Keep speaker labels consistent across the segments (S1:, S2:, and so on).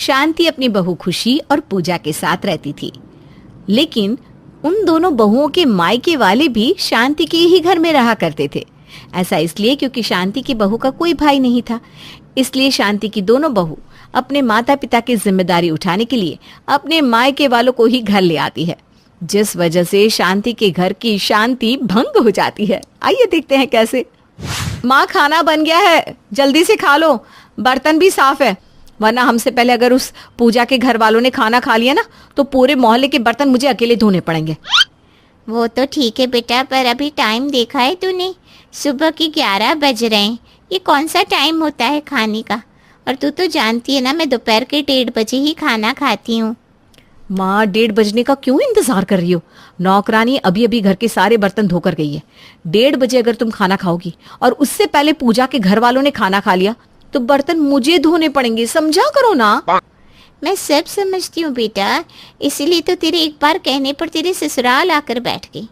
S1: शांति अपनी बहू खुशी और पूजा के साथ रहती थी। लेकिन उन दोनों बहुओं के मायके वाले भी शांति के ही घर में रहा करते थे। ऐसा इसलिए क्योंकि शांति की बहू का कोई भाई नहीं था। इसलिए शांति की दोनों बहू अपने माता पिता की जिम्मेदारी उठाने के लिए अपने मायके वालों को ही घर ले आती है, जिस वजह से शांति के घर की शांति भंग हो जाती है। आइए देखते हैं कैसे। माँ, खाना बन गया है, जल्दी से खा लो, बर्तन भी साफ है, वरना हमसे पहले अगर उस पूजा के घर वालों ने खाना खा लिया ना तो पूरे मोहल्ले के बर्तन मुझे अकेले धोने पड़ेंगे।
S2: वो तो ठीक है बेटा, पर अभी टाइम देखा है तूने? सुबह के 11 बज रहे हैं। ये कौन सा टाइम होता है खाने का? और तू तो जानती है ना, मैं दोपहर के 1:30 बजे ही खाना खाती हूँ।
S1: माँ, 1:30 बजने का क्यों इंतजार कर रही हो? नौकरानी अभी अभी घर के सारे बर्तन धोकर गई है। 1:30 बजे अगर तुम खाना खाओगी और उससे पहले पूजा के घर वालों ने खाना खा लिया तो बर्तन मुझे धोने पड़ेंगे, समझा करो ना।
S2: मैं सब समझती हूँ बेटा, इसीलिए तो तेरे एक बार कहने पर तेरे ससुराल आकर बैठ गई।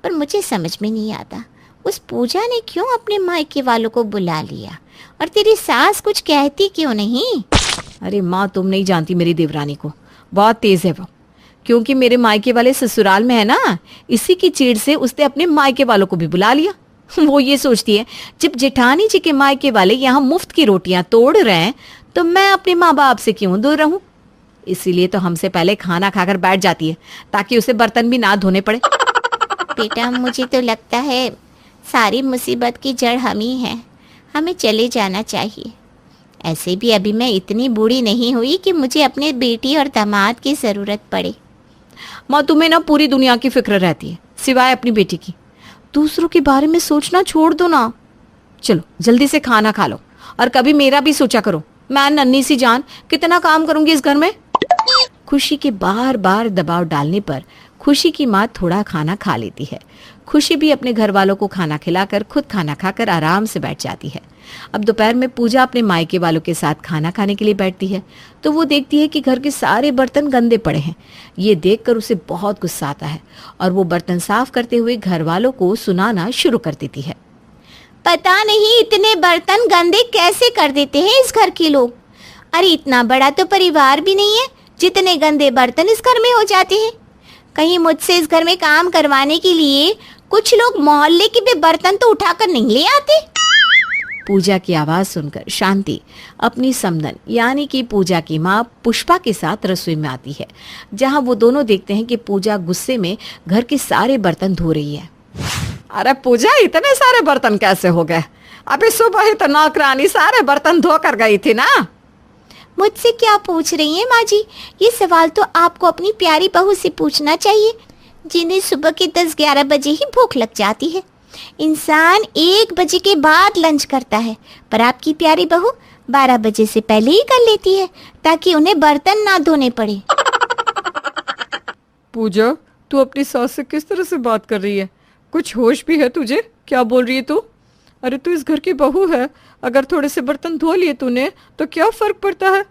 S2: पर मुझे समझ में नहीं आता, उस पूजा ने क्यों अपने मायके वालों को बुला लिया और तेरी सास कुछ कहती क्यों नहीं?
S1: अरे माँ, तुम नहीं जानती मेरी देवरानी को, बहुत तेज है वो। क्योंकि मेरे मायके वाले ससुराल में है ना, इसी की चिढ़ से उसने अपने मायके वालों को भी बुला लिया। वो ये सोचती है जब जेठानी जी के मायके वाले यहाँ मुफ्त की रोटियां तोड़ रहे हैं तो मैं अपने माँ बाप से क्यों दूर रहूं। इसीलिए तो हमसे पहले खाना खाकर बैठ जाती है ताकि उसे बर्तन भी ना धोने पड़े।
S2: बेटा, मुझे तो लगता है सारी मुसीबत की जड़ हम ही हैं, हमें चले जाना चाहिए। ऐसे भी अभी मैं इतनी बूढ़ी नहीं हुई कि मुझे अपने बेटी और दामाद की ज़रूरत पड़े।
S1: माँ, तुम्हें ना पूरी दुनिया की फिक्र रहती है सिवाय अपनी बेटी की। दूसरों के बारे में सोचना छोड़ दो ना। चलो जल्दी से खाना खा लो और कभी मेरा भी सोचा करो। मैं नन्ही सी जान कितना काम करूंगी इस घर में। खुशी के बार बार दबाव डालने पर खुशी की माँ थोड़ा खाना खा लेती है। खुशी भी अपने घर वालों को खाना खिलाकर खुद खाना खाकर आराम से बैठ जाती है। अब दोपहर में पूजा अपने मायके वालों के साथ खाना खाने के लिए बैठती है तो वो देखती है कि घर के सारे बर्तन गंदे पड़े हैं। ये देखकर उसे बहुत गुस्सा आता है और वो बर्तन साफ करते हुए घर वालों को सुनाना शुरू कर देती है।
S2: पता नहीं इतने बर्तन गंदे कैसे कर देते हैं इस घर के लोग। अरे इतना बड़ा तो परिवार भी नहीं है जितने गंदे बर्तन इस घर में हो जाते हैं। कहीं मुझसे इस घर में काम करवाने के लिए कुछ लोग मोहल्ले के भी बर्तन तो उठाकर नहीं ले आते।
S1: पूजा की आवाज सुनकर शांति अपनी समधन यानी कि पूजा की माँ पुष्पा के साथ रसोई में आती है, जहाँ वो दोनों देखते हैं कि पूजा गुस्से में घर के सारे बर्तन धो रही है। अरे पूजा, इतने सारे बर्तन कैसे हो गए? अभी सुबह ही तो नौकरानी सारे बर्तन धो कर गई थी ना।
S2: मुझसे क्या पूछ रही हैं माँ जी? ये सवाल तो आपको अपनी प्यारी बहू से पूछना चाहिए, जिन्हें सुबह के 10-11 बजे ही भूख लग जाती है। इंसान 1 बजे के बाद लंच करता है, पर आपकी प्यारी बहू 12 बजे से पहले ही कर लेती है ताकि उन्हें बर्तन ना धोने पड़े।
S1: पूजा, तू अपनी सास से किस तरह से बात कर रही है? कुछ होश भी है तुझे? क्या बोल रही है तू? अरे तू इस घर की बहू है, अगर थोड़े से बर्तन धो लिए तूने तो क्या फर्क पड़ता है?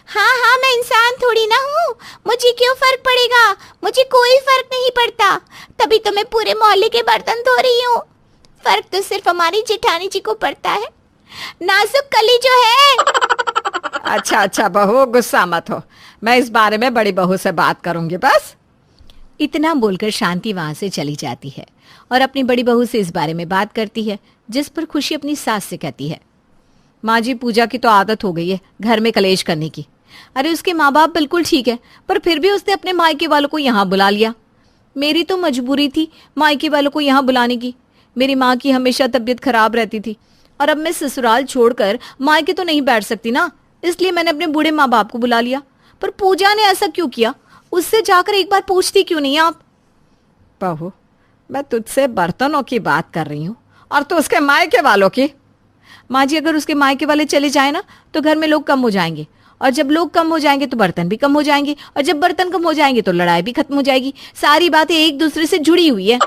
S2: हाँ, मैं इंसान थोड़ी ना हूँ, मुझे क्यों फर्क पड़ेगा? मुझे कोई फर्क नहीं पड़ता, तभी तो मैं पूरे मोहल्ले के बर्तन धो रही हूँ। फर्क तो सिर्फ हमारी जेठानी जी को पड़ता है, नाजुक कली जो है।
S1: अच्छा बहू, गुस्सा मत हो, मैं इस बारे में बड़ी बहू से बात करूंगी बस। इतना बोलकर शांति वहां से चली जाती है और अपनी बड़ी बहू से इस बारे में बात करती है, जिस पर खुशी अपनी सास से कहती है, माँ जी, पूजा की तो आदत हो गई है घर में कलेश करने की। अरे उसके माँ बाप बिल्कुल ठीक है, पर फिर भी उसने अपने मायके वालों को यहाँ बुला लिया। मेरी तो मजबूरी थी मायके वालों को यहाँ बुलाने की। मेरी माँ की हमेशा तबीयत खराब रहती थी और अब मैं ससुराल छोड़कर मायके तो नहीं बैठ सकती ना, इसलिए मैंने अपने बूढ़े माँ बाप को बुला लिया। पर पूजा ने ऐसा क्यों किया? उससे जाकर एक बार पूछती क्यों नहीं आप? बहू, मैं तुझसे बर्तनों की बात कर रही हूँ और तो उसके मायके वालों की। माँ जी, अगर उसके मायके वाले चले जाए ना तो घर में लोग कम हो जाएंगे, और जब लोग कम हो जाएंगे तो बर्तन भी कम हो जाएंगे, और जब बर्तन कम हो जाएंगे तो लड़ाई भी खत्म हो जाएगी। सारी बातें एक दूसरे से जुड़ी हुई है।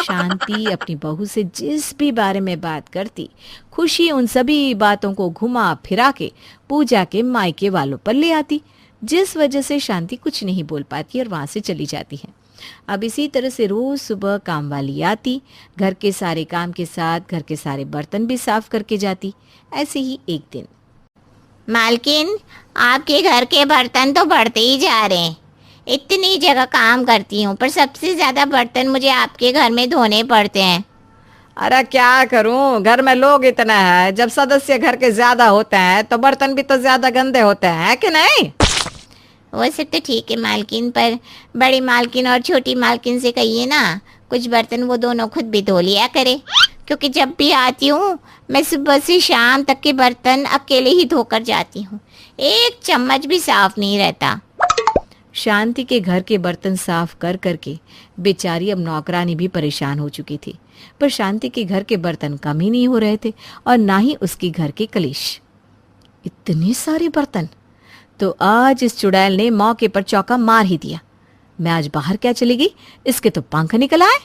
S1: शांति अपनी बहू से जिस भी बारे में बात करती, खुशी उन सभी बातों को घुमा फिरा के पूजा के मायके वालों पर ले आती, जिस वजह से शांति कुछ नहीं बोल पाती और वहां से चली जाती है। अब इसी तरह से रोज सुबह काम वाली आती, घर के सारे काम के साथ घर के सारे बर्तन भी साफ करके जाती। ऐसे ही एक दिन
S2: मालकिन, आपके घर के बर्तन तो बढ़ते ही जा रहे हैं। इतनी जगह काम करती हूँ पर सबसे ज्यादा बर्तन मुझे आपके घर में धोने पड़ते हैं।
S1: अरे क्या करूं, घर में लोग इतना है, जब सदस्य घर के ज्यादा होते हैं तो बर्तन भी तो ज्यादा गंदे होते हैं कि नहीं?
S2: वो सब तो ठीक है मालकिन, पर बड़ी मालकिन और छोटी मालकिन से कहिए ना कुछ बर्तन वो दोनों खुद भी धो लिया करे, क्योंकि जब भी आती हूँ मैं सुबह से शाम तक के बर्तन अकेले ही धोकर जाती हूँ, एक चम्मच भी साफ नहीं रहता।
S1: शांति के घर के बर्तन साफ कर करके बेचारी अब नौकरानी भी परेशान हो चुकी थी, पर शांति के घर के बर्तन कम ही नहीं हो रहे थे और ना ही उसके घर के कलेश। इतने सारे बर्तन! तो आज इस चुड़ैल ने मौके पर चौका मार ही दिया। मैं आज बाहर क्या चली गई, इसके तो पंख निकल आए।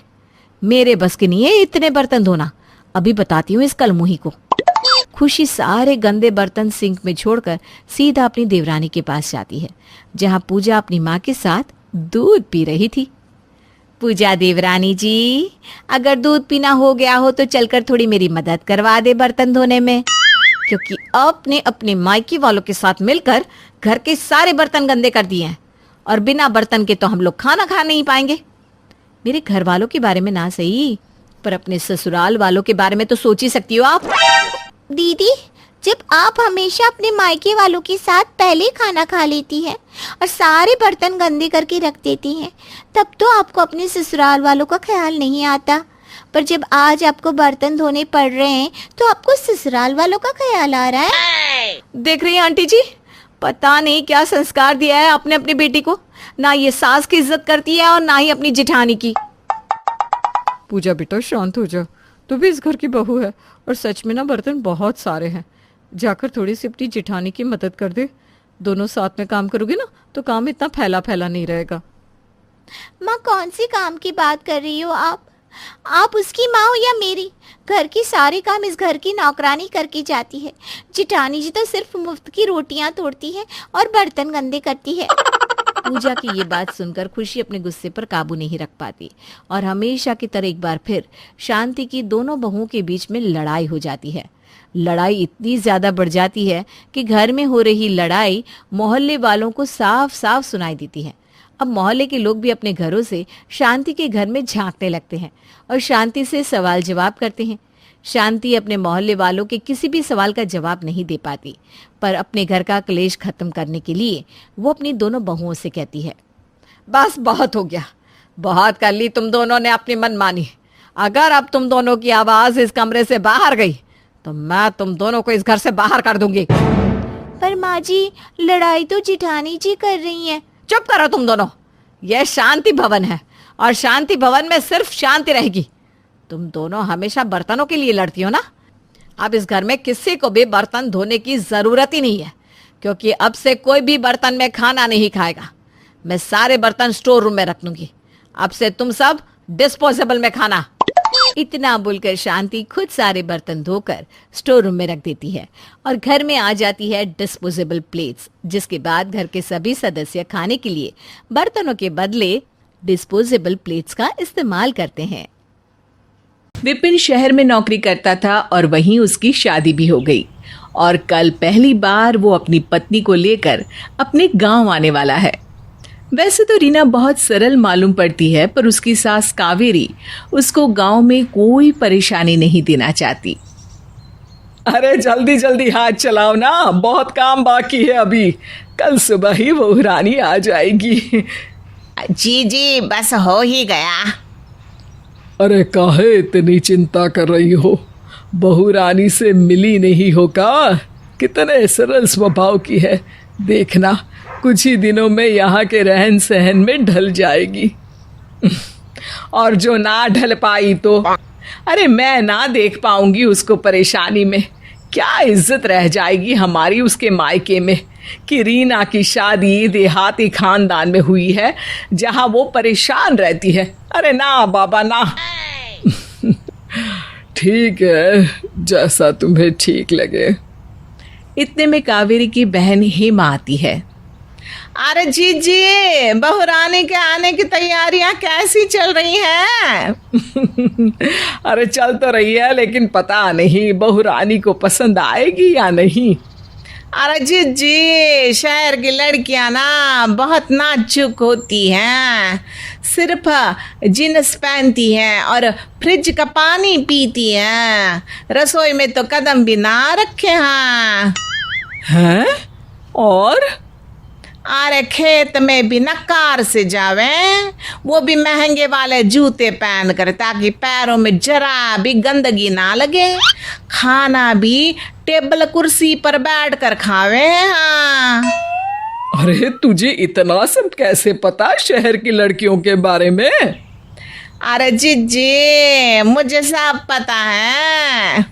S1: मेरे बस की नहीं है इतने बर्तन धोना, अभी बताती हूँ इस कलमुही को। खुशी सारे गंदे बर्तन सिंक में छोड़कर सीधा अपनी देवरानी के पास जाती है, जहां पूजा अपनी माँ के साथ दूध पी रही थी। पूजा देवरानी जी, अगर दूध पीना हो गया हो तो चलकर थोड़ी मेरी मदद करवा दे बर्तन धोने में, क्योंकि आपने अपने मायके वालों के साथ मिलकर घर के सारे बर्तन गंदे कर दिए हैं और बिना बर्तन के तो हम लोग खाना खा नहीं पाएंगे। मेरे घर वालों के बारे में ना सही, पर अपने ससुराल वालों के बारे में तो सोच ही सकती हो आप।
S2: दीदी, जब आप हमेशा अपने मायके वालों के साथ पहले खाना खा लेती हैं और सारे बर्तन गंदे करके रख देती हैं, तब तो आपको अपने ससुराल वालों का ख्याल नहीं आता, पर जब आज आपको बर्तन धोने पड़ रहे हैं तो आपको ससुराल वालों का ख्याल आ रहा है।
S1: देख रही हैं आंटी जी, पता नहीं क्या संस्कार दिया है आपने अपनी बेटी को, ना ये सास की इज्जत करती है और ना ही अपनी जिठानी की। पूजा बेटा शांत हो जा, तू भी इस घर की बहू है और सच में ना बर्तन बहुत सारे हैं, जाकर थोड़ी सी अपनी जिठानी की मदद कर दे। दोनों साथ में काम करोगे ना तो काम इतना फैला फैला नहीं रहेगा।
S2: माँ, कौन सी काम की बात कर रही हो आप उसकी माँ हो या मेरी? घर के सारे काम इस घर की नौकरानी करके जाती है। जिठानी जी तो सिर्फ मुफ्त की रोटियां तोड़ती है और बर्तन गंदे करती है।
S1: पूजा की ये बात सुनकर खुशी अपने गुस्से पर काबू नहीं रख पाती और हमेशा की तरह एक बार फिर शांति की दोनों बहुओं के बीच में लड़ाई हो जाती है। लड़ाई इतनी ज्यादा बढ़ जाती है कि घर में हो रही लड़ाई मोहल्ले वालों को साफ साफ सुनाई देती है। अब मोहल्ले के लोग भी अपने घरों से शांति के घर में झांकने लगते हैं और शांति से सवाल जवाब करते हैं। शांति अपने मोहल्ले वालों के किसी भी सवाल का जवाब नहीं दे पाती, पर अपने घर का क्लेश खत्म करने के लिए वो अपनी दोनों बहुओं से कहती है, बस बहुत हो गया, बहुत कर ली तुम दोनों ने अपनी मनमानी। अगर अब तुम दोनों की आवाज इस कमरे से बाहर गई तो मैं तुम दोनों को इस घर से बाहर कर दूंगी।
S2: पर माँ जी, लड़ाई तो जिठानी जी कर रही हैं।
S1: चुप करो तुम दोनों, यह शांति भवन है और शांति भवन में सिर्फ शांति रहेगी। तुम दोनों हमेशा बर्तनों के लिए लड़ती हो ना। अब इस घर में किसी को भी बर्तन धोने की जरूरत ही नहीं है, क्योंकि अब से कोई भी बर्तन में खाना नहीं खाएगा। मैं सारे बर्तन स्टोर रूम में रख लूंगी। अब से तुम सब डिस्पोजेबल में खाना। इतना बोलकर शांति खुद सारे बर्तन धोकर स्टोर रूम में रख देती है और घर में आ जाती है डिस्पोजेबल प्लेट्स, जिसके बाद घर के सभी सदस्य खाने के लिए बर्तनों के बदले डिस्पोजेबल प्लेट्स का इस्तेमाल करते हैं।
S3: विपिन शहर में नौकरी करता था और वहीं उसकी शादी भी हो गई और कल पहली बार वो अपनी पत्नी को लेकर अपने गांव आने वाला है। वैसे तो रीना बहुत सरल मालूम पड़ती है, पर उसकी सास कावेरी उसको गांव में कोई परेशानी नहीं देना चाहती।
S4: अरे जल्दी जल्दी हाथ चलाओ ना, बहुत काम बाकी है अभी, कल सुबह ही वो रानी आ जाएगी।
S2: जी जी, बस हो ही गया।
S4: अरे काहे इतनी चिंता कर रही हो, बहू रानी से मिली नहीं हो का? कितने सरल स्वभाव की है, देखना कुछ ही दिनों में यहाँ के रहन सहन में ढल जाएगी। और जो ना ढल पाई तो अरे मैं ना देख पाऊंगी उसको परेशानी में, क्या इज्जत रह जाएगी हमारी उसके मायके में कि रीना की शादी देहाती खानदान में हुई है जहाँ वो परेशान रहती है। अरे ना बाबा ना। ठीक है, जैसा तुम्हें ठीक लगे।
S3: इतने में कावेरी की बहन हेमा आती है।
S5: अरे जी, बहू रानी के आने की तैयारियां कैसी चल रही हैं?
S4: अरे चल तो रही है, लेकिन पता नहीं बहू रानी को पसंद आएगी या नहीं।
S5: अरे जी, शहर की लड़कियां ना बहुत नाजुक होती हैं। सिर्फ जीन्स पहनती हैं और फ्रिज का पानी पीती हैं। रसोई में तो कदम भी ना रखे हैं।
S4: हैं? और
S5: अरे खेत में भी न कार से जावे, वो भी महंगे वाले जूते पहन कर, ताकि पैरों में जरा भी गंदगी ना लगे। खाना भी टेबल कुर्सी पर बैठ कर खावे। हाँ।
S4: अरे तुझे इतना सब कैसे पता शहर की लड़कियों के बारे में?
S5: अरे जी, मुझे सब पता है।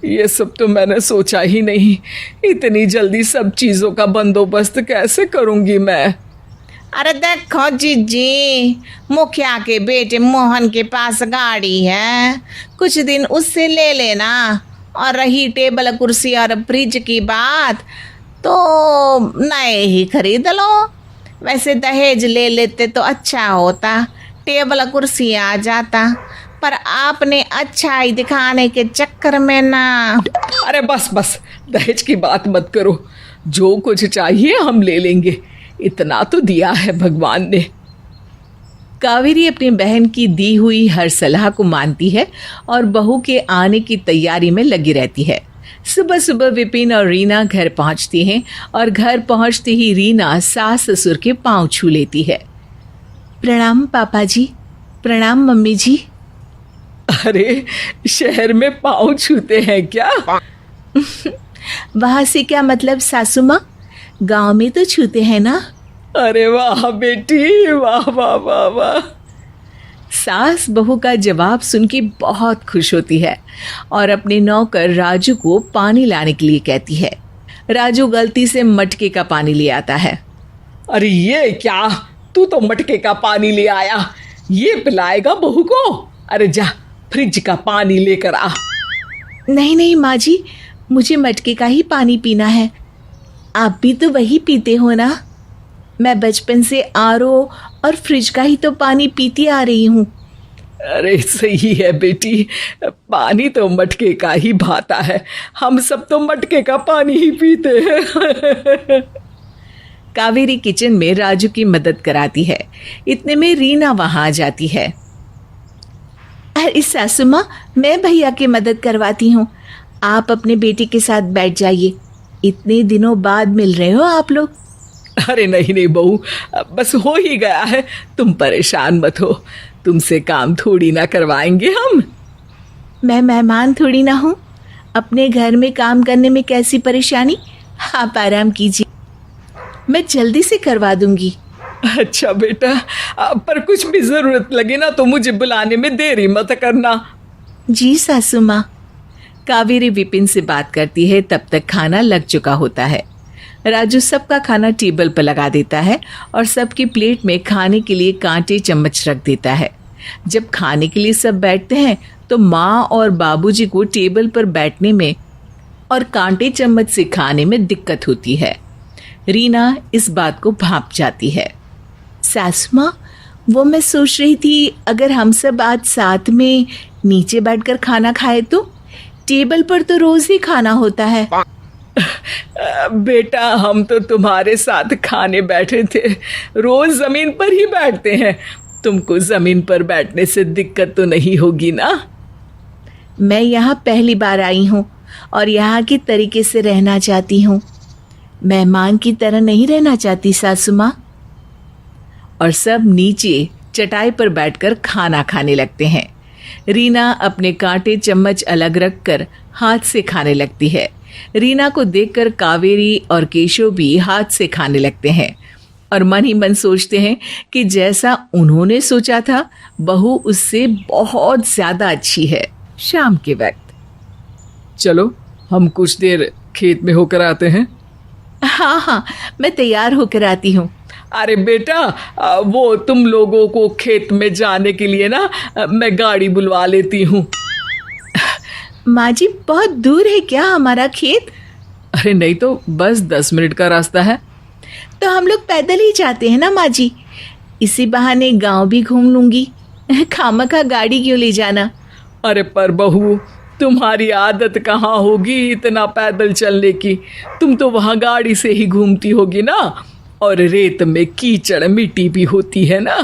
S4: ये सब तो मैंने सोचा ही नहीं। इतनी जल्दी सब चीजों का बंदोबस्त कैसे करूंगी मैं?
S5: अरे देखो जीजी, मुखिया के बेटे मोहन के पास गाड़ी है, कुछ दिन उससे ले लेना। और रही टेबल कुर्सी और फ्रिज की बात, तो नए ही खरीद लो। वैसे दहेज ले लेते तो अच्छा होता, टेबल कुर्सी आ जाता। पर आपने अच्छाई दिखाने के चक्कर में ना।
S4: अरे बस बस, दहेज की बात मत करो। जो कुछ चाहिए हम ले लेंगे, इतना तो दिया है भगवान ने।
S3: कावेरी अपनी बहन की दी हुई हर सलाह को मानती है और बहू के आने की तैयारी में लगी रहती है। सुबह सुबह विपिन और रीना घर पहुंचती हैं और घर पहुंचते ही रीना सास ससुर के पांव छू लेती है। प्रणाम पापा जी, प्रणाम मम्मी जी।
S4: अरे शहर में पाँव छूते हैं क्या?
S3: वहां से क्या मतलब सासू माँ, गाँव में तो छूते हैं ना।
S4: अरे वाह बेटी, वाह वाह वाह वाह।
S3: सास बहू का जवाब सुन के बहुत खुश होती है और अपने नौकर राजू को पानी लाने के लिए कहती है। राजू गलती से मटके का पानी ले आता है।
S4: अरे ये क्या, तू तो मटके का पानी ले आया, ये पिलाएगा बहू को? अरे जा फ्रिज का पानी लेकर आ।
S3: नहीं नहीं माँ जी, मुझे मटके का ही पानी पीना है। आप भी तो वही पीते हो ना। मैं बचपन से आरओ और फ्रिज का ही तो पानी पीती आ रही हूँ।
S4: अरे सही है बेटी, पानी तो मटके का ही भाता है। हम सब तो मटके का पानी ही पीते हैं।
S3: कावेरी किचन में राजू की मदद कराती है। इतने में रीना वहां आ जाती है। अरे सासू माँ, मैं भैया की मदद करवाती हूँ। आप अपने बेटी के साथ बैठ जाइए। इतने दिनों बाद मिल रहे हो आप लोग।
S4: अरे नहीं नहीं बहू, बस हो ही गया है, तुम परेशान मत हो। तुमसे काम थोड़ी ना करवाएंगे हम।
S3: मैं मेहमान थोड़ी ना हूँ। अपने घर में काम करने में कैसी परेशानी। आप आराम कीजिए, मैं जल्दी से करवा दूंगी।
S4: अच्छा बेटा, पर कुछ भी जरूरत लगे ना तो मुझे बुलाने में देरी मत करना।
S3: जी सासू माँ। कावेरी विपिन से बात करती है। तब तक खाना लग चुका होता है। राजू सबका खाना टेबल पर लगा देता है और सबकी प्लेट में खाने के लिए कांटे चम्मच रख देता है। जब खाने के लिए सब बैठते हैं तो माँ और बाबूजी को टेबल पर बैठने में और कांटे चम्मच से खाने में दिक्कत होती है। रीना इस बात को भांप जाती है। सासू माँ, वो मैं सोच रही थी अगर हम सब आज साथ में नीचे बैठकर खाना खाए तो। टेबल पर तो रोज ही खाना होता है।
S4: बेटा, हम तो तुम्हारे साथ खाने बैठे थे, रोज जमीन पर ही बैठते हैं। तुमको जमीन पर बैठने से दिक्कत तो नहीं होगी ना?
S3: मैं यहाँ पहली बार आई हूँ और यहाँ के तरीके से रहना चाहती हूँ। मेहमान की तरह नहीं रहना चाहती सासू माँ। और सब नीचे चटाई पर बैठकर खाना खाने लगते हैं। रीना अपने कांटे चम्मच अलग रखकर हाथ से खाने लगती है। रीना को देखकर कावेरी और केशव भी हाथ से खाने लगते हैं और मन ही मन सोचते हैं कि जैसा उन्होंने सोचा था बहू उससे बहुत ज्यादा अच्छी है। शाम के वक्त
S4: चलो हम कुछ देर खेत में होकर आते हैं।
S3: हाँ हाँ, मैं तैयार होकर आती हूँ।
S4: अरे बेटा, वो तुम लोगों को खेत में जाने के लिए ना मैं गाड़ी बुलवा लेती हूँ।
S3: माँ जी, बहुत दूर है क्या हमारा खेत?
S4: अरे नहीं तो बस 10 मिनट का रास्ता है।
S3: तो हम लोग पैदल ही जाते हैं ना माँ जी। इसी बहाने गांव भी घूम लूंगी। खामखा गाड़ी क्यों ले जाना।
S4: अरे पर बहू, तुम्हारी आदत कहाँ होगी इतना पैदल चलने की। तुम तो वहाँ गाड़ी से ही घूमती होगी ना, और रेत में कीचड़ मिट्टी भी होती है ना।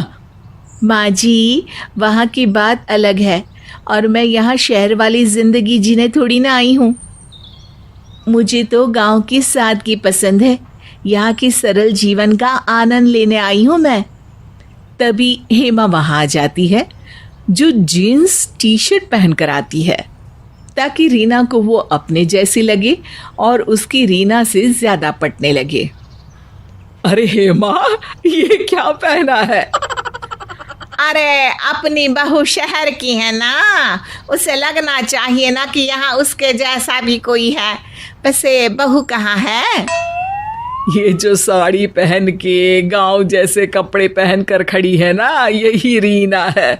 S3: माँ जी, वहाँ की बात अलग है और मैं यहाँ शहर वाली जिंदगी जीने थोड़ी ना आई हूँ। मुझे तो गांव की सादगी पसंद है। यहाँ की सरल जीवन का आनंद लेने आई हूँ मैं। तभी हेमा वहाँ आ जाती है, जो जीन्स टी शर्ट पहन कर आती है, ताकि रीना को वो अपने जैसी लगे और उसकी रीना से ज्यादा पटने लगे।
S4: अरे हेमा, ये क्या पहना है?
S5: अरे अपनी बहू शहर की है ना, उसे लगना चाहिए ना कि यहाँ उसके जैसा भी कोई है। वैसे बहू कहाँ है?
S4: ये जो साड़ी पहन के गांव जैसे कपड़े पहन कर खड़ी है ना, यही रीना है।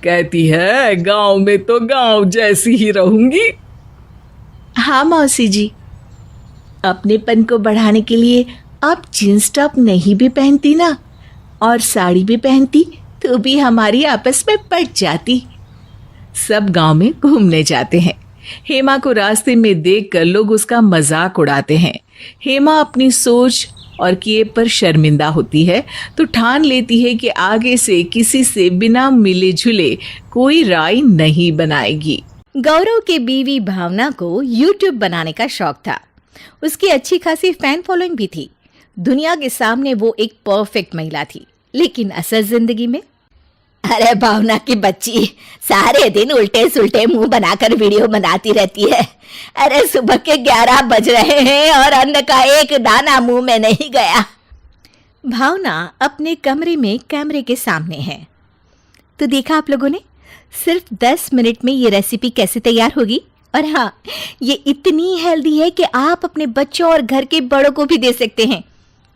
S4: कहती है गांव में तो गांव जैसी ही रहूंगी।
S3: हाँ मौसी जी, अपनेपन को बढ़ाने के लिए आप जींस टॉप नहीं भी पहनती ना, और साड़ी भी पहनती तो भी हमारी आपस में पट जाती। सब गांव में घूमने जाते हैं। हेमा को रास्ते में देखकर लोग उसका मजाक उड़ाते हैं। हेमा अपनी सोच और किए पर शर्मिंदा होती है, तो ठान लेती है कि आगे से किसी से बिना मिले जुले कोई राय नहीं बनाएगी।
S1: गौरव के बीवी भावना को यूट्यूब बनाने का शौक था। उसकी अच्छी खासी फैन फॉलोइंग भी थी। दुनिया के सामने वो एक परफेक्ट महिला थी, लेकिन असल जिंदगी में
S2: अरे भावना की बच्ची सारे दिन उल्टे सुल्टे मुंह बनाकर वीडियो बनाती रहती है। अरे सुबह के 11 बज रहे हैं और अन्न का एक दाना मुंह में नहीं गया।
S1: भावना अपने कमरे में कैमरे के सामने है। तो देखा आप लोगों ने, सिर्फ 10 मिनट में ये रेसिपी कैसे तैयार होगी। और हाँ, ये इतनी हेल्दी है कि आप अपने बच्चों और घर के बड़ों को भी दे सकते हैं।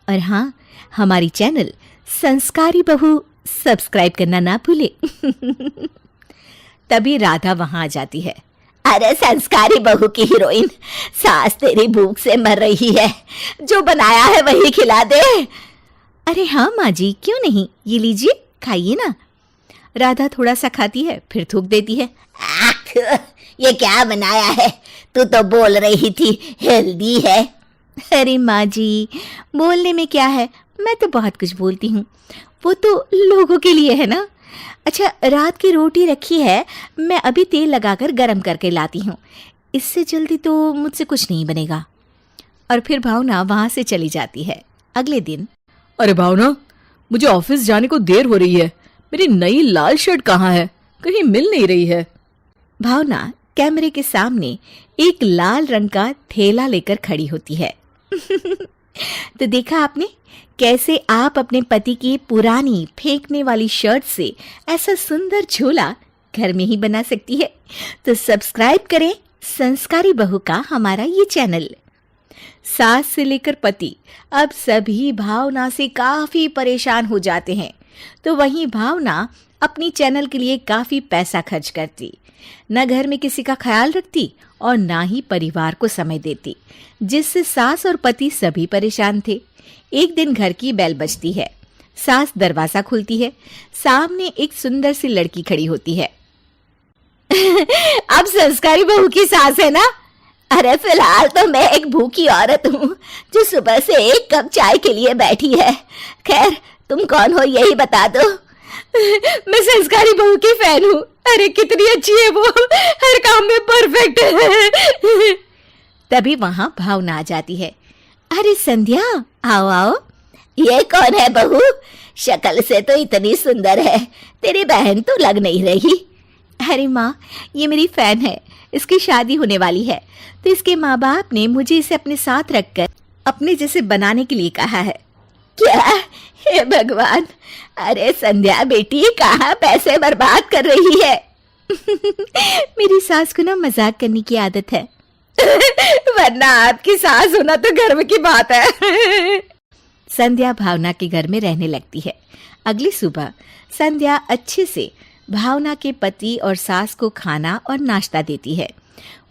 S1: और हाँ, हमारी चैनल संस्कारी बहू सब्सक्राइब करना ना भूले। तभी राधा वहां आ जाती है।
S2: अरे संस्कारी बहू की हीरोइन, सास तेरी भूख से मर रही है, जो बनाया है वही खिला दे।
S1: अरे हाँ माँ जी, क्यों नहीं, ये लीजिए खाइए ना। राधा थोड़ा सा खाती है, फिर थूक देती है।
S2: ये क्या बनाया है? तू तो बोल रही थी हेल्दी है।
S1: अरे माँ जी, बोलने में क्या है, मैं तो बहुत कुछ बोलती हूँ। वो तो लोगों के लिए है ना। अच्छा, रात की रोटी रखी है, मैं अभी तेल लगाकर गरम करके लाती हूँ। इससे जल्दी तो मुझसे कुछ नहीं बनेगा। और फिर भावना वहाँ से चली जाती है। अगले दिन,
S4: अरे भावना, मुझे ऑफिस जाने को देर हो रही है। मेरी नई लाल शर्ट कहाँ है? कहीं मिल नहीं रही है।
S1: भावना कैमरे के सामने एक लाल रंग का थैला लेकर खड़ी होती है। तो देखा आपने कैसे आप अपने पति की पुरानी फेंकने वाली शर्ट से ऐसा सुंदर झोला घर में ही बना सकती है। तो सब्सक्राइब करें संस्कारी बहू का हमारा ये चैनल। सास से लेकर पति अब सभी भावना से काफी परेशान हो जाते हैं, तो वहीं भावना अपनी चैनल के लिए काफी पैसा खर्च करती, न घर में किसी का ख्याल रखती और ना ही परिवार को समय देती, जिससे सास और पति सभी परेशान थे। एक दिन घर की बेल बजती है। सास दरवाजा खोलती है। सामने एक सुंदर सी लड़की खड़ी होती है।
S2: अब संस्कारी बहू की सास है ना? अरे फिलहाल तो मैं एक भूखी औरत हूँ जो सुबह से एक कप चाय के लिए बैठी है। खैर, तुम कौन हो यही बता दो।
S1: मैं संस्कारी बहू की फैन हूँ। अरे कितनी अच्छी है वो, हर काम में परफेक्ट है। तभी वहां भावना आ जाती है।
S2: अरे संध्या, आओ आओ। ये कौन है बहू? शक्ल से तो इतनी सुंदर है, तेरी बहन तो लग नहीं रही।
S1: अरे माँ, ये मेरी फैन है, इसकी शादी होने वाली है, तो इसके माँ बाप ने मुझे इसे अपने साथ रखकर अपने जैसे बनाने के लिए कहा है।
S2: क्या? हे भगवान! अरे संध्या बेटी, कहाँ पैसे बर्बाद कर रही है?
S1: मेरी सास को ना मजाक करने की आदत है।
S2: वरना आपकी सास होना तो गर्व की बात है।
S1: संध्या भावना के घर में रहने लगती है। अगली सुबह संध्या अच्छे से भावना के पति और सास को खाना और नाश्ता देती है।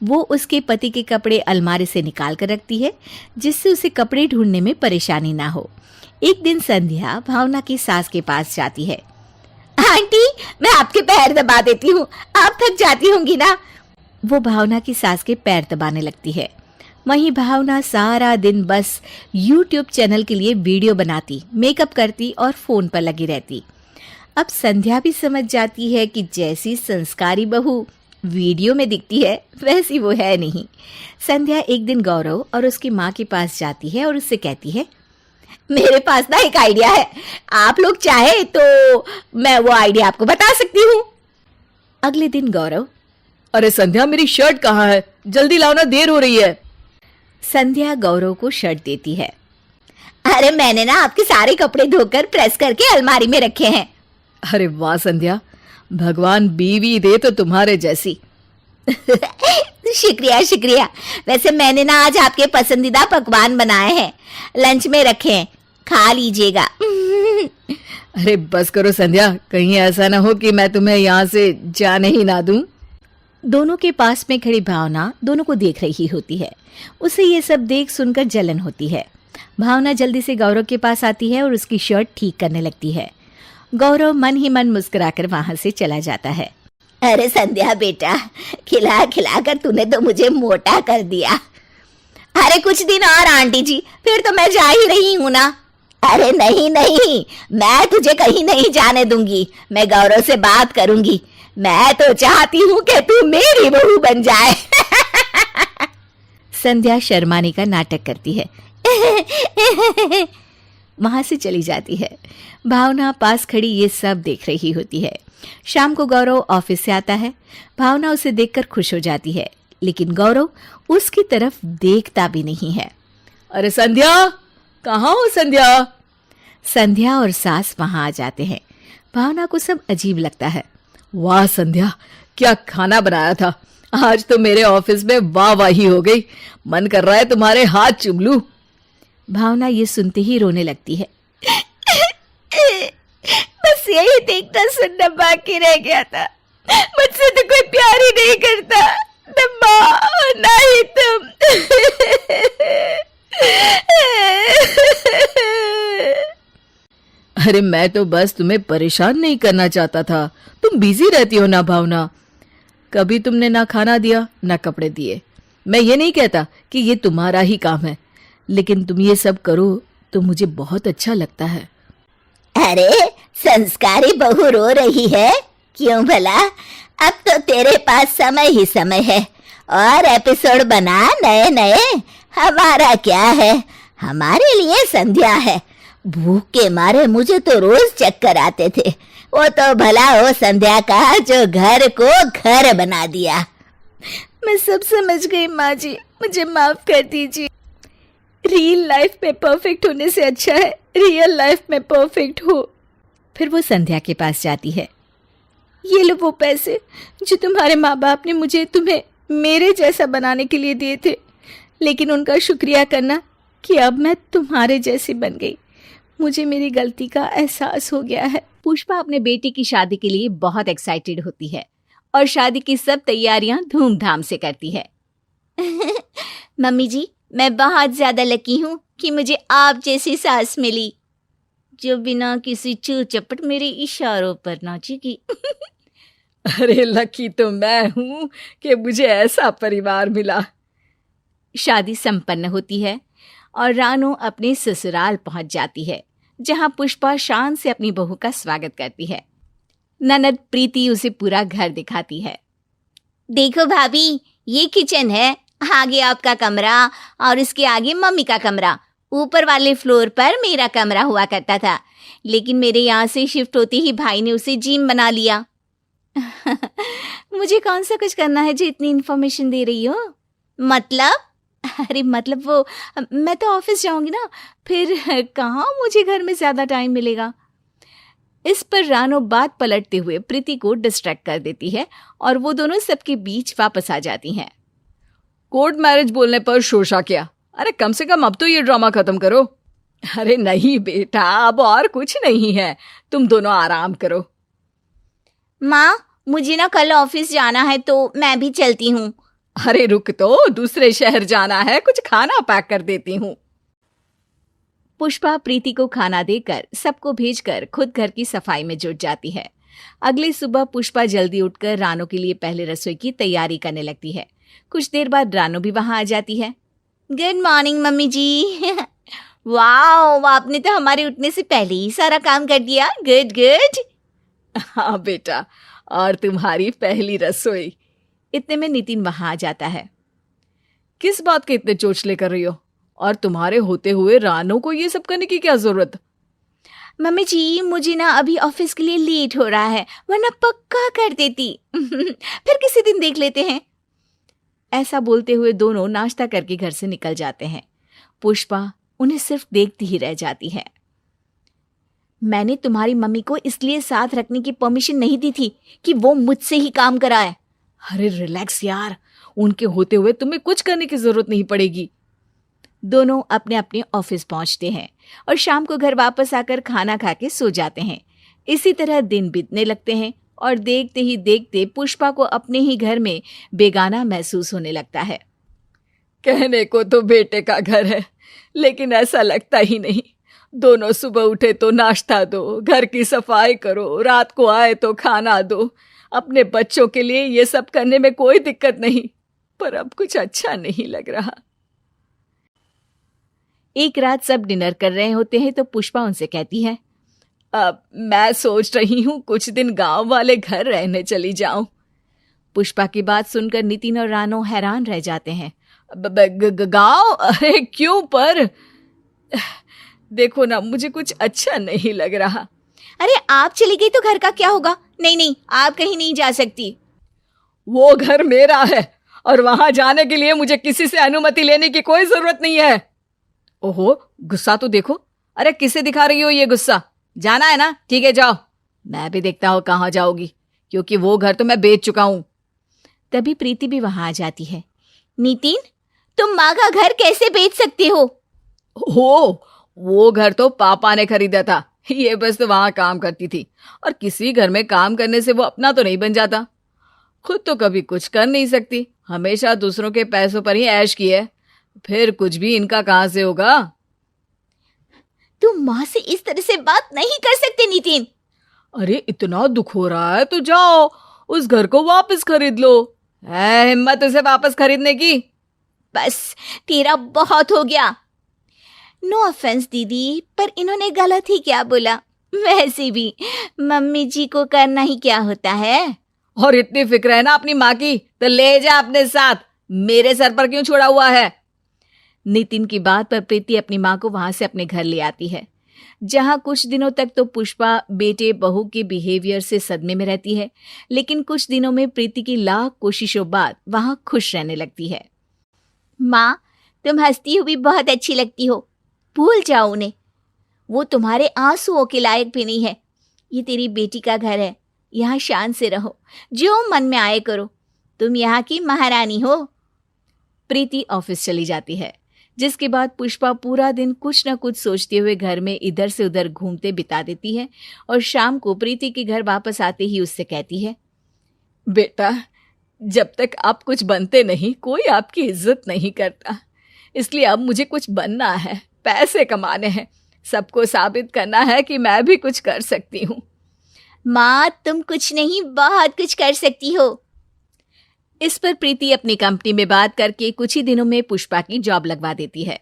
S1: वो उसके पति के कपड़े अलमारी से निकाल कर रखती है, जिससे उसे कपड़े ढूंढने में परेशानी ना हो। एक दिन संध्या भावना की सास के पास जाती है।
S2: आंटी, मैं आपके पैर दबा देती हूँ, आप थक जाती होंगी ना।
S1: वो भावना की सास के पैर दबाने लगती है। वहीं भावना सारा दिन बस YouTube चैनल के लिए वीडियो बनाती, मेकअप करती और फोन पर लगी रहती। अब संध्या भी समझ जाती है कि जैसी संस्कारी बहू वीडियो में दिखती है वैसी वो है नहीं। संध्या एक दिन गौरव और उसकी माँ के पास जाती है और उससे कहती है, मेरे पास ना एक आइडिया है, आप लोग चाहे तो मैं वो आइडिया आपको बता सकती हूँ। अगले दिन गौरव,
S4: अरे संध्या, मेरी शर्ट कहाँ है? जल्दी लाओ ना, देर हो रही है।
S1: संध्या गौरव को शर्ट देती है।
S2: अरे मैंने ना आपके सारे कपड़े धोकर प्रेस करके अलमारी में रखे हैं।
S4: अरे वाह संध्या, भगवान बीवी दे तो तुम्हारे जैसी।
S2: शुक्रिया शुक्रिया। वैसे मैंने ना आज आपके पसंदीदा पकवान बनाए हैं, लंच में रखे हैं, खा लीजिएगा।
S4: अरे बस करो संध्या, कहीं ऐसा ना हो कि मैं तुम्हें यहाँ से जाने ही ना दूं।
S1: दोनों के पास में खड़ी भावना दोनों को देख रही होती है। उसे ये सब देख सुनकर जलन होती है। भावना जल्दी से गौरव के पास आती है और उसकी शर्ट ठीक करने लगती है। गौरव मन ही मन मुस्कुराकर वहां से चला जाता है।
S2: अरे संध्या बेटा, खिला खिला कर तूने तो मुझे मोटा कर दिया। अरे कुछ दिन और आंटी जी, फिर तो मैं जा ही रही हूँ ना। अरे नहीं नहीं, मैं तुझे कहीं नहीं जाने दूंगी। मैं गौरव से बात करूंगी। मैं तो चाहती हूँ कि तू मेरी बहू बन जाए।
S1: संध्या शर्माने का नाटक करती है। वहां से चली जाती है। भावना पास खड़ी ये सब देख रही होती है। शाम को गौरव ऑफिस से आता है। भावना उसे देखकर खुश हो जाती है, लेकिन गौरव उसकी तरफ देखता भी नहीं है।
S4: अरे संध्या, कहाँ हो संध्या?
S1: संध्या और सास वहां आ जाते हैं। भावना को सब अजीब लगता है।
S4: वाह संध्या, क्या खाना बनाया था। आज तो मेरे ऑफिस में वाह वाही हो गई। मन कर रहा है तुम्हारे हाथ चूम लूं।
S1: भावना ये सुनते ही रोने लगती है।
S2: बस यही देखना सुनना बाकी रह गया था। मुझसे तो कोई प्यार ही नहीं करता, न माँ ना ही तुम।
S4: अरे मैं तो बस तुम्हें परेशान नहीं करना चाहता था। तुम बिजी रहती हो ना भावना। कभी तुमने ना खाना दिया ना कपड़े दिए। मैं ये नहीं कहता कि ये तुम्हारा ही काम है, लेकिन तुम ये सब करो तो मुझे बहुत अच्छा लगता है।
S2: अरे संस्कारी बहू रो रही है, क्यों भला? अब तो तेरे पास समय ही समय है और एपिसोड बना नए नए। हमारा क्या है, हमारे लिए संध्या है। भूख के मारे मुझे तो रोज चक्कर आते थे। वो तो भला हो संध्या का जो घर को घर बना दिया। मैं सब समझ गई माँ जी, मुझे माफ कर दीजिए। रियल लाइफ में परफेक्ट होने से अच्छा है रियल लाइफ में परफेक्ट हो।
S1: फिर वो संध्या के पास जाती है।
S2: ये लो वो पैसे जो तुम्हारे माँ बाप ने मुझे तुम्हें मेरे जैसा बनाने के लिए दिए थे, लेकिन उनका शुक्रिया करना कि अब मैं तुम्हारे जैसी बन गई। मुझे मेरी गलती का एहसास हो गया है।
S1: पुष्पा अपने बेटे की शादी के लिए बहुत एक्साइटेड होती है और शादी की सब तैयारियां धूमधाम से करती है।
S2: मम्मी जी, मैं बहुत ज्यादा लकी हूँ कि मुझे आप जैसी सास मिली, जो बिना किसी चूर चपट मेरे इशारों पर नाचेगी।
S4: अरे लकी तो मैं हूं कि मुझे ऐसा परिवार मिला।
S1: शादी संपन्न होती है और रानू अपने ससुराल पहुंच जाती है, जहां पुष्पा शान से अपनी बहू का स्वागत करती है। ननद प्रीति उसे पूरा घर दिखाती है।
S2: देखो भाभी, ये किचन है, आगे आपका कमरा और इसके आगे मम्मी का कमरा। ऊपर वाले फ्लोर पर मेरा कमरा हुआ करता था, लेकिन मेरे यहाँ से शिफ्ट होते ही भाई ने उसे जिम बना लिया। मुझे कौन सा कुछ करना है जो इतनी इन्फॉर्मेशन दे रही हो? मतलब? अरे मतलब वो, मैं तो ऑफिस जाऊंगी ना, फिर कहाँ मुझे घर में ज्यादा टाइम मिलेगा।
S1: इस पर रानो बात पलटते हुए प्रीति को डिस्ट्रैक्ट कर देती है और वो दोनों सबके बीच वापस आ जाती हैं।
S4: कोर्ट मैरिज बोलने पर शोशा क्या? अरे कम से कम अब तो ये ड्रामा खत्म करो। अरे नहीं बेटा, अब और कुछ नहीं है, तुम दोनों आराम करो।
S2: माँ, मुझे ना कल ऑफिस जाना है तो मैं भी चलती हूँ।
S4: अरे रुक तो, दूसरे शहर जाना है, कुछ खाना पैक कर देती हूँ।
S1: पुष्पा प्रीति को खाना देकर सबको भेजकर खुद घर की सफाई में जुट जाती है। अगली सुबह पुष्पा जल्दी उठकर रानो के लिए पहले रसोई की तैयारी करने लगती है। कुछ देर बाद रानो भी वहां आ जाती है।
S2: गुड मॉर्निंग मम्मी जी। वाओ, आपने तो हमारे उठने से पहले ही सारा काम कर दिया। Good good.
S1: हाँ बेटा, और तुम्हारी पहली रसोई। इतने में नितिन वहां आ जाता है। किस बात के इतने चोचले कर रही हो? और तुम्हारे होते हुए रानो को ये सब करने की क्या जरूरत?
S2: मम्मी जी, मुझे ना अभी ऑफिस के लिए लेट हो रहा है, वरना पक्का कर देती। फिर किसी दिन देख लेते हैं।
S1: ऐसा बोलते हुए दोनों नाश्ता करके घर से निकल जाते हैं। पुष्पा उन्हें सिर्फ देखती ही रह जाती है।
S2: मैंने तुम्हारी मम्मी को इसलिए साथ रखने की परमिशन नहीं दी थी कि वो मुझसे ही काम कराए।
S1: अरे रिलैक्स यार, उनके होते हुए तुम्हें कुछ करने की जरूरत नहीं पड़ेगी। दोनों अपने अपने ऑफिस पहुंचते हैं और शाम को घर वापस आकर खाना खा के सो जाते हैं। इसी तरह दिन बीतने लगते हैं और देखते ही देखते पुष्पा को अपने ही घर में बेगाना महसूस होने लगता है। कहने को तो बेटे का घर है, लेकिन ऐसा लगता ही नहीं। दोनों सुबह उठे तो नाश्ता दो, घर की सफाई करो, रात को आए तो खाना दो। अपने बच्चों के लिए ये सब करने में कोई दिक्कत नहीं, पर अब कुछ अच्छा नहीं लग रहा। एक रात सब डिनर कर रहे होते हैं तो पुष्पा उनसे कहती है, अब मैं सोच रही हूँ कुछ दिन गांव वाले घर रहने चली जाऊं। पुष्पा की बात सुनकर नितिन और रानो हैरान रह जाते हैं। गांव? अरे क्यों? पर देखो ना, मुझे कुछ अच्छा नहीं लग रहा।
S2: अरे आप चली गई तो घर का क्या होगा? नहीं नहीं, आप कहीं नहीं जा सकती।
S1: वो घर मेरा है और वहां जाने के लिए मुझे किसी से अनुमति लेने की कोई जरूरत नहीं है। ओहो, गुस्सा तो देखो। अरे किसे दिखा रही हो ये गुस्सा? जाना है ना? ठीक है, जाओ। मैं भी देखता हूँ कहाँ जाओगी, क्योंकि वो घर तो मैं बेच चुका हूँ। तभी प्रीति भी वहां आ जाती है।
S2: नितिन, तुम माँ का घर कैसे बेच सकते हो?
S1: वो घर तो पापा ने खरीदा था। ये बस तो वहां काम करती थी, और किसी घर में काम करने से वो अपना तो नहीं बन जाता। खुद तो कभी कुछ कर नहीं सकती, हमेशा दूसरों के पैसों पर ही ऐश की है। फिर कुछ भी इनका कहां से होगा?
S2: तुम माँ से इस तरह से बात नहीं कर सकते नितिन।
S1: अरे इतना दुख हो रहा है तो जाओ, उस घर को वापस खरीद लो। है हिम्मत उसे वापस खरीदने की?
S2: बस, तेरा बहुत हो गया। नो ऑफेंस दीदी, पर इन्होंने गलत ही क्या बोला? वैसे भी मम्मी जी को करना ही क्या होता है।
S1: और इतनी फिक्र है ना अपनी माँ की, तो ले जा अपने साथ। मेरे सर पर क्यों छोड़ा हुआ है? नितिन की बात पर प्रीति अपनी माँ को वहां से अपने घर ले आती है, जहां कुछ दिनों तक तो पुष्पा बेटे बहू के बिहेवियर से सदमे में रहती है, लेकिन कुछ दिनों में प्रीति की लाख कोशिशों बाद वहां खुश रहने लगती है।
S2: माँ, तुम हंसती हुई बहुत अच्छी लगती हो। भूल जाओ उन्हें, वो तुम्हारे आंसुओं के लायक भी नहीं है। ये तेरी बेटी का घर है, यहाँ शान से रहो, जो मन में आए करो। तुम यहाँ की महारानी हो।
S1: प्रीति ऑफिस चली जाती है, जिसके बाद पुष्पा पूरा दिन कुछ न कुछ सोचते हुए घर में इधर से उधर घूमते बिता देती है, और शाम को प्रीति के घर वापस आते ही उससे कहती है, बेटा, जब तक आप कुछ बनते नहीं, कोई आपकी इज्जत नहीं करता। इसलिए अब मुझे कुछ बनना है, पैसे कमाने हैं, सबको साबित करना है कि मैं भी कुछ कर सकती हूँ।
S2: माँ, तुम कुछ नहीं, बहुत कुछ कर सकती हो।
S1: इस पर प्रीति अपनी कंपनी में बात करके कुछ ही दिनों में पुष्पा की जॉब लगवा देती है,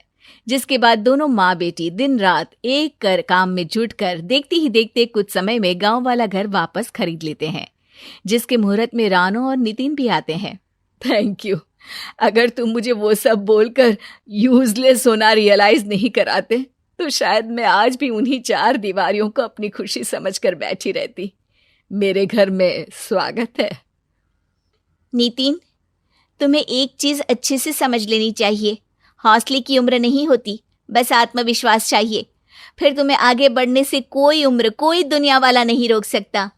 S1: जिसके बाद दोनों माँ बेटी दिन रात एक कर काम में जुटकर देखते ही देखते कुछ समय में गांव वाला घर वापस खरीद लेते हैं, जिसके मुहूर्त में रानो और नितिन भी आते हैं। Thank you. अगर तुम मुझे वो सब बोलकर यूजलेस होना रियलाइज नहीं कराते, तो शायद मैं आज भी उन्हीं चार दीवारियों को अपनी खुशी समझकर बैठी रहती। मेरे घर में स्वागत है।
S2: नितिन, तुम्हें एक चीज अच्छे से समझ लेनी चाहिए। हौसले की उम्र नहीं होती, बस आत्मविश्वास चाहिए। फिर तुम्हें आगे बढ़ने से कोई उम्र, कोई दुनिया वाला नहीं रोक सकता।